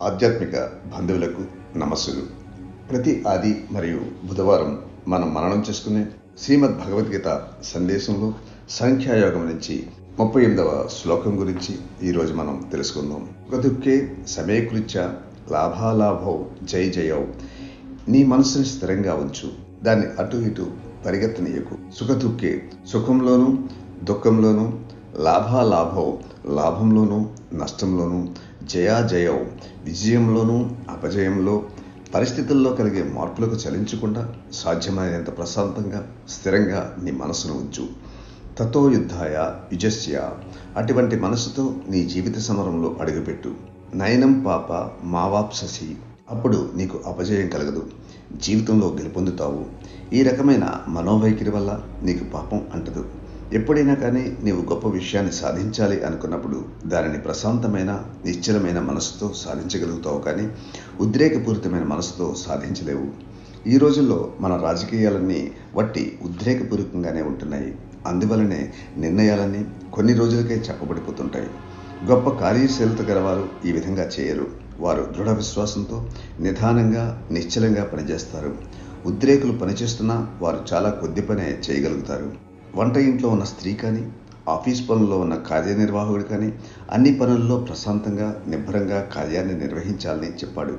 ఆధ్యాత్మిక బంధువులకు నమస్సులు. ప్రతి ఆది మరియు బుధవారం మనం మననం చేసుకునే శ్రీమద్ భగవద్గీత సందేశంలో సంఖ్యాయోగం నుంచి 38వ శ్లోకం గురించి ఈరోజు మనం తెలుసుకుందాం. సుఖదుఃఖే సమయకృత్య లాభాలాభౌ జై జయౌ. నీ మనసుని స్థిరంగా ఉంచు, దాన్ని అటు ఇటు పరిగెత్తనీయకు. సుఖదుఃఖే సుఖంలోనూ దుఃఖంలోనూ, లాభాలాభౌ లాభంలోనూ నష్టంలోనూ, జయాజయౌ విజయంలోనూ అపజయంలో, పరిస్థితుల్లో కలిగే మార్పులకు చలించకుండా సాధ్యమైనంత ప్రశాంతంగా స్థిరంగా నీ మనసును ఉంచు. తతో యుద్ధాయ యుజస్య. అటువంటి మనసుతో నీ జీవిత సమరంలో అడుగుపెట్టు. నయనం పాప మావాప్ససి. అప్పుడు నీకు అపజయం కలగదు, జీవితంలో గెలుపొందుతావు. ఈ రకమైన మనోవైఖరి వల్ల నీకు పాపం అంటదు. ఎప్పుడైనా కానీ నీవు గొప్ప విషయాన్ని సాధించాలి అనుకున్నప్పుడు దానిని ప్రశాంతమైన నిశ్చలమైన మనసుతో సాధించగలుగుతావు, కానీ ఉద్రేకపూరితమైన మనసుతో సాధించలేవు. ఈ రోజుల్లో మన రాజకీయాలన్నీ వట్టి ఉద్రేకపూరితంగానే ఉంటున్నాయి. అందువలనే నిర్ణయాలన్నీ కొన్ని రోజులకే చెప్పబడిపోతుంటాయి. గొప్ప కార్యశీలత గలవారు ఈ విధంగా చేయరు. వారు దృఢ విశ్వాసంతో నిదానంగా నిశ్చలంగా పనిచేస్తారు. ఉద్రేకులు పనిచేస్తున్నా వారు చాలా కొద్ది పనే చేయగలుగుతారు. వంట ఇంట్లో ఉన్న స్త్రీ కానీ, ఆఫీస్ పనుల్లో ఉన్న కార్యనిర్వాహకుడు కానీ అన్ని పనుల్లో ప్రశాంతంగా నిబ్బరంగా కార్యాన్ని నిర్వహించాలని చెప్పాడు.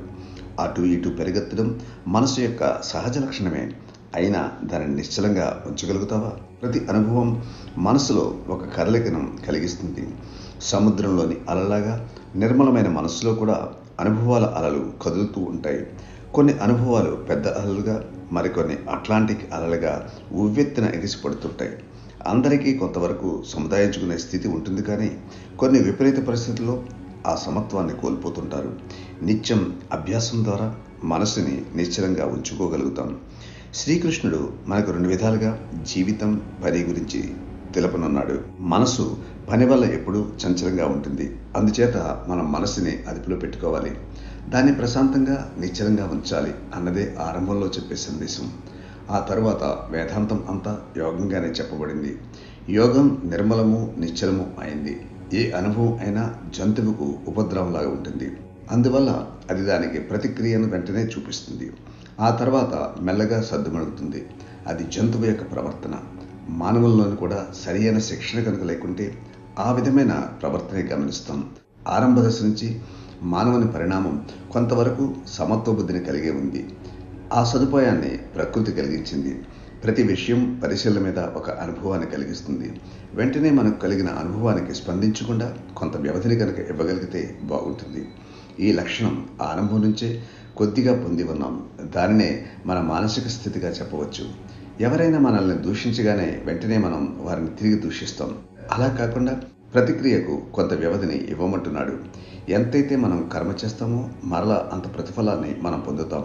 అటు ఇటు పెరిగెత్తడం మనసు యొక్క సహజ లక్షణమే. అయినా దానిని నిశ్చలంగా ఉంచగలుగుతావా? ప్రతి అనుభవం మనసులో ఒక కదలికను కలిగిస్తుంది. సముద్రంలోని అలలాగా నిర్మలమైన మనస్సులో కూడా అనుభవాల అలలు కదులుతూ ఉంటాయి. కొన్ని అనుభవాలు పెద్ద అలలుగా, మరికొన్ని అట్లాంటిక్ అలలుగా ఉవ్వెత్తున ఎగిసిపడుతుంటాయి. అందరికీ కొంతవరకు సముదాయించుకునే స్థితి ఉంటుంది, కానీ కొన్ని విపరీత పరిస్థితుల్లో ఆ సమత్వాన్ని కోల్పోతుంటారు. నిత్యం అభ్యాసం ద్వారా మనసుని నిశ్చలంగా ఉంచుకోగలుగుతాం. శ్రీకృష్ణుడు మనకు 2 విధాలుగా జీవితం, పని గురించి తెలుపనున్నాడు. మనసు పని వల్ల ఎప్పుడూ చంచలంగా ఉంటుంది. అందుచేత మనం మనసుని అదుపులో పెట్టుకోవాలి. దాన్ని ప్రశాంతంగా నిశ్చలంగా ఉంచాలి అన్నదే ఆరంభంలో చెప్పే సందేశం. ఆ తరువాత వేదాంతం అంతా యోగంగానే చెప్పబడింది. యోగం నిర్మలము నిశ్చలము అయింది. ఏ అనుభవం అయినా జంతువుకు ఉపద్రవంలాగా ఉంటుంది. అందువల్ల అది దానికి ప్రతిక్రియను వెంటనే చూపిస్తుంది. ఆ తర్వాత మెల్లగా సర్దుమణుగుతుంది. అది జంతువు యొక్క ప్రవర్తన. మానవుల్లోని కూడా సరియైన శిక్షణ కనుక లేకుంటే ఆ విధమైన ప్రవర్తనే గమనిస్తాం. ఆరంభ దశ నుంచి మానవుని పరిణామం కొంతవరకు సమత్వ బుద్ధిని కలిగి ఉంది. ఆ సదుపాయాన్ని ప్రకృతి కలిగించింది. ప్రతి విషయం పరిశీలన మీద ఒక అనుభవాన్ని కలిగిస్తుంది. వెంటనే మనకు కలిగిన అనుభవానికి స్పందించకుండా కొంత వ్యవధిని కనుక ఇవ్వగలిగితే బాగుంటుంది. ఈ లక్షణం ఆరంభం నుంచే కొద్దిగా పొంది ఉన్నాం. దానినే మన మానసిక స్థితిగా చెప్పవచ్చు. ఎవరైనా మనల్ని దూషించగానే వెంటనే మనం వారిని తిరిగి దూషిస్తాం. అలా కాకుండా ప్రతిక్రియకు కొంత వ్యవధిని ఇవ్వమంటున్నాడు. ఎంతైతే మనం కర్మ చేస్తామో మరలా అంత ప్రతిఫలాన్ని మనం పొందుతాం.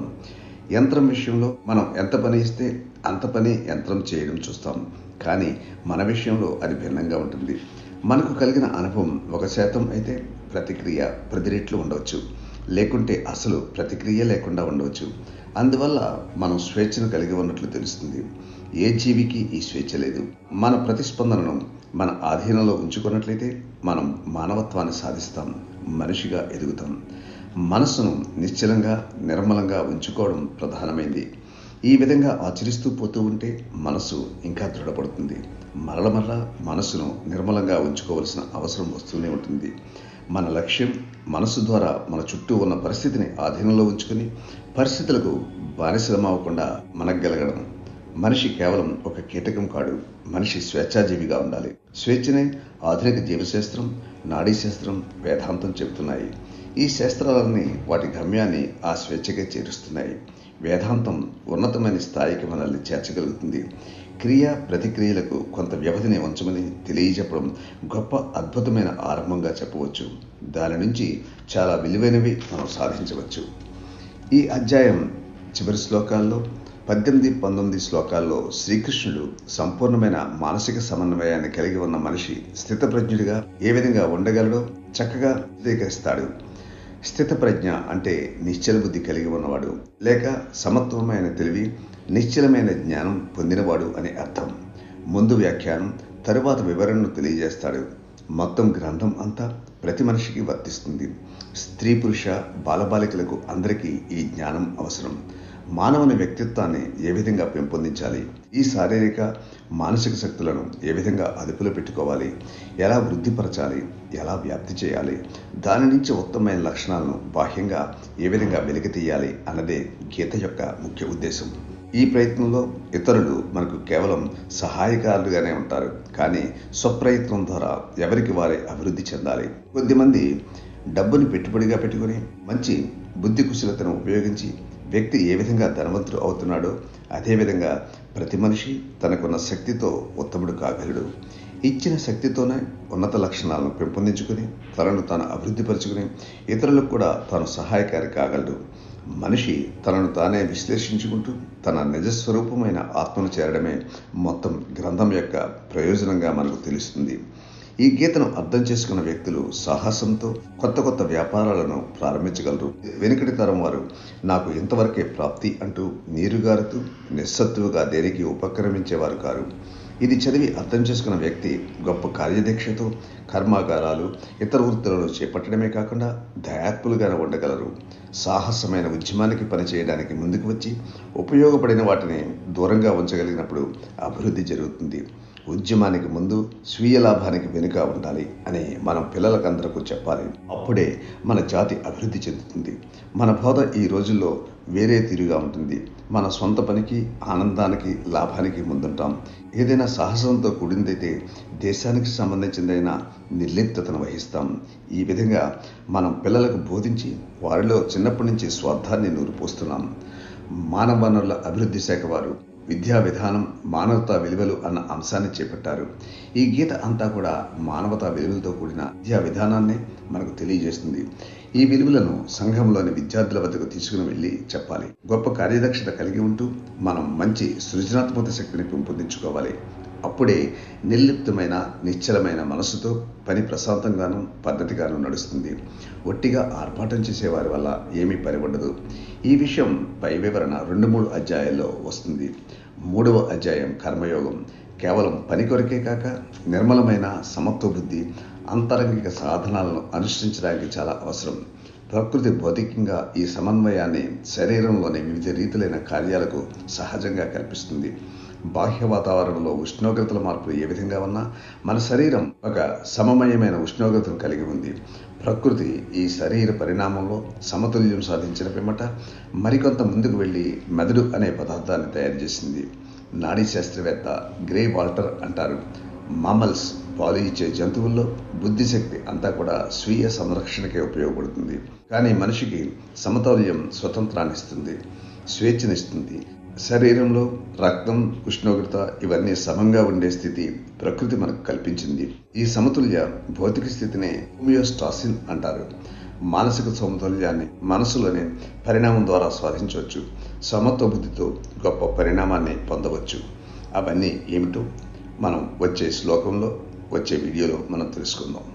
యంత్రం విషయంలో మనం ఎంత పని ఇస్తే అంత పని యంత్రం చేయడం చూస్తాం, కానీ మన విషయంలో అది భిన్నంగా ఉంటుంది. మనకు కలిగిన అనుభవం 1% అయితే ప్రతిక్రియ 10 రెట్లు ఉండవచ్చు, లేకుంటే అసలు ప్రతిక్రియ లేకుండా ఉండవచ్చు. అందువల్ల మనం స్వేచ్ఛను కలిగి ఉన్నట్లు తెలుస్తుంది. ఏ జీవికి ఈ స్వేచ్ఛ లేదు. మన ప్రతిస్పందనను మన ఆధీనంలో ఉంచుకున్నట్లయితే మనం మానవత్వాన్ని సాధిస్తాం, మనిషిగా ఎదుగుతాం. మనసును నిశ్చలంగా నిర్మలంగా ఉంచుకోవడం ప్రధానమైంది. ఈ విధంగా ఆచరిస్తూ పోతూ ఉంటే మనసు ఇంకా దృఢపడుతుంది. మరల మనసును నిర్మలంగా ఉంచుకోవలసిన అవసరం వస్తూనే ఉంటుంది. మన లక్ష్యం మనసు ద్వారా మన చుట్టూ ఉన్న పరిస్థితిని ఆధీనంలో ఉంచుకొని పరిస్థితులకు బానిసలమవ్వకుండా మనగలగడం. మనిషి కేవలం ఒక కీటకం కాడు. మనిషి స్వేచ్ఛాజీవిగా ఉండాలి. స్వేచ్ఛనే ఆధునిక జీవశాస్త్రం, నాడీశాస్త్రం, వేదాంతం చెబుతున్నాయి. ఈ శాస్త్రాలన్నీ వాటి గమ్యాన్ని ఆ స్వేచ్ఛకే చేరుస్తున్నాయి. వేదాంతం ఉన్నతమైన స్థాయికి మనల్ని చేర్చగలుగుతుంది. క్రియ ప్రతిక్రియలకు కొంత వ్యవధిని ఉంచమని తెలియజెప్పడం గొప్ప అద్భుతమైన ఆరంభంగా చెప్పవచ్చు. దాని నుంచి చాలా విలువైనవి మనం సాధించవచ్చు. ఈ అధ్యాయం చివరి శ్లోకాల్లో 18, 19 శ్లోకాల్లో శ్రీకృష్ణుడు సంపూర్ణమైన మానసిక సమన్వయాన్ని కలిగి ఉన్న మనిషి స్థితప్రజ్ఞుడిగా ఏ విధంగా ఉండగలడో చక్కగా విశదీకరిస్తాడు. స్థితప్రజ్ఞ అంటే నిశ్చల బుద్ధి కలిగి ఉన్నవాడు, లేక సమత్వమైన తెలివి, నిశ్చలమైన జ్ఞానం పొందినవాడు అని అర్థం. ముందు వ్యాఖ్యానం, తరువాత వివరణను తెలియజేస్తాడు. మొత్తం గ్రంథం అంతా ప్రతి మనిషికి వర్తిస్తుంది. స్త్రీ పురుష బాలబాలికలకు అందరికీ ఈ జ్ఞానం అవసరం. మానవుని వ్యక్తిత్వాన్ని ఏ విధంగా పెంపొందించాలి, ఈ శారీరక మానసిక శక్తులను ఏ విధంగా అదుపులో పెట్టుకోవాలి, ఎలా వృద్ధిపరచాలి, ఎలా వ్యాప్తి చేయాలి, దాని నుంచి ఉత్తమమైన లక్షణాలను బాహ్యంగా ఏ విధంగా వెలికి తీయాలి అన్నదే గీత యొక్క ముఖ్య ఉద్దేశం. ఈ ప్రయత్నంలో ఇతరులు మనకు కేవలం సహాయకారులుగానే ఉంటారు, కానీ స్వప్రయత్నం ద్వారా ఎవరికి వారే అభివృద్ధి చెందాలి. కొద్దిమంది డబ్బుని పెట్టుబడిగా పెట్టుకుని మంచి బుద్ధి కుశలతను ఉపయోగించి వ్యక్తి ఏ విధంగా ధనవంతుడు అవుతున్నాడో అదేవిధంగా ప్రతి మనిషి తనకున్న శక్తితో ఉత్తముడు కాగలడు. ఇచ్చిన శక్తితోనే ఉన్నత లక్షణాలను పెంపొందించుకుని తనను తాను అభివృద్ధిపరుచుకుని ఇతరులకు కూడా తాను సహాయకారి కాగలడు. మనిషి తనను తానే విశ్లేషించుకుంటూ తన నిజస్వరూపమైన ఆత్మను చేరడమే మొత్తం గ్రంథం యొక్క ప్రయోజనంగా మనకు తెలుస్తుంది. ఈ గీతను అర్థం చేసుకున్న వ్యక్తులు సాహసంతో కొత్త కొత్త వ్యాపారాలను ప్రారంభించగలరు. వెనుకటి తరం వారు నాకు ఇంతవరకే ప్రాప్తి అంటూ నీరుగారుతూ నిస్సత్తువుగా దేనికి ఉపక్రమించేవారు కారు. ఇది చదివి అర్థం చేసుకున్న వ్యక్తి గొప్ప కార్యదీక్షతో కర్మాగారాలు ఇతర వృత్తులను చేపట్టడమే కాకుండా దయాత్ములుగానే ఉండగలరు. సాహసమైన ఉద్యమానికి పనిచేయడానికి ముందుకు వచ్చి ఉపయోగపడిన వాటిని దూరంగా ఉంచగలిగినప్పుడు అభివృద్ధి జరుగుతుంది. ఉద్యమానికి ముందు స్వీయ లాభానికి వెనుక ఉండాలి అని మనం పిల్లలకందరకు చెప్పాలి. అప్పుడే మన జాతి అభివృద్ధి చెందుతుంది. మన బోధ ఈ రోజుల్లో వేరే తీరుగా ఉంటుంది. మన సొంత పనికి, ఆనందానికి, లాభానికి ముందుంటాం. ఏదైనా సాహసంతో కూడిందైతే దేశానికి సంబంధించిందైనా నిర్లిప్తతను వహిస్తాం. ఈ విధంగా మనం పిల్లలకు బోధించి వారిలో చిన్నప్పటి నుంచి స్వార్థాన్ని నూరిపోస్తున్నాం. మానవ వనరుల అభివృద్ధి శాఖ వారు విద్యా విధానం మానవతా విలువలు అన్న అంశాన్ని చేపట్టారు. ఈ గీత అంతా కూడా మానవతా విలువలతో కూడిన విద్యా విధానాన్ని మనకు తెలియజేస్తుంది. ఈ విలువలను సంఘంలోని విద్యార్థుల వద్దకు తీసుకుని వెళ్ళి చెప్పాలి. గొప్ప కార్యదక్షత కలిగి ఉంటూ మనం మంచి సృజనాత్మక శక్తిని పెంపొందించుకోవాలి. అప్పుడే నిర్లిప్తమైన నిశ్చలమైన మనసుతో పని ప్రశాంతంగానూ పద్ధతిగానూ నడుస్తుంది. ఒట్టిగా ఆర్భాటం చేసేవారి వల్ల ఏమీ పని ఉండదు. ఈ విషయం పై వివరణ 2-3 అధ్యాయాల్లో వస్తుంది. 3వ అధ్యాయం కర్మయోగం కేవలం పని కొరకే కాక నిర్మలమైన సమత్వ బుద్ధి అంతరంగిక సాధనాలను అనుసరించడానికి చాలా అవసరం. ప్రకృతి భౌతికంగా ఈ సమన్వయాన్ని శరీరంలోని వివిధ రీతులైన కార్యాలకు సహజంగా కల్పిస్తుంది. బాహ్య వాతావరణంలో ఉష్ణోగ్రతల మార్పులు ఏ విధంగా ఉన్నా మన శరీరం ఒక సమమయమైన ఉష్ణోగ్రతను కలిగి ఉంది. ప్రకృతి ఈ శరీర పరిణామంలో సమతుల్యం సాధించిన పిమ్మట మరికొంత ముందుకు వెళ్ళి మెదడు అనే పదార్థాన్ని తయారు చేసింది. నాడీ శాస్త్రవేత్త గ్రే వాల్టర్ అంటారు, మామల్స్ పాలు ఇచ్చే జంతువుల్లో బుద్ధిశక్తి అంతా కూడా స్వీయ సంరక్షణకే ఉపయోగపడుతుంది. కానీ మనిషికి సమతౌల్యం స్వతంత్రాన్ని ఇస్తుంది, స్వేచ్ఛనిస్తుంది. శరీరంలో రక్తం, ఉష్ణోగ్రత ఇవన్నీ సమంగా ఉండే స్థితి ప్రకృతి మనకు కల్పించింది. ఈ సమతుల్య భౌతిక స్థితినే హోమియోస్టాసిస్ అంటారు. మానసిక సమతుల్యాన్ని మనసులోని పరిణామం ద్వారా సాధించవచ్చు. సమత్వ బుద్ధితో గొప్ప పరిణామాన్ని పొందవచ్చు. అవన్నీ ఏమిటో మనం వచ్చే శ్లోకంలో, వచ్చే వీడియోలో మనం తెలుసుకుందాం.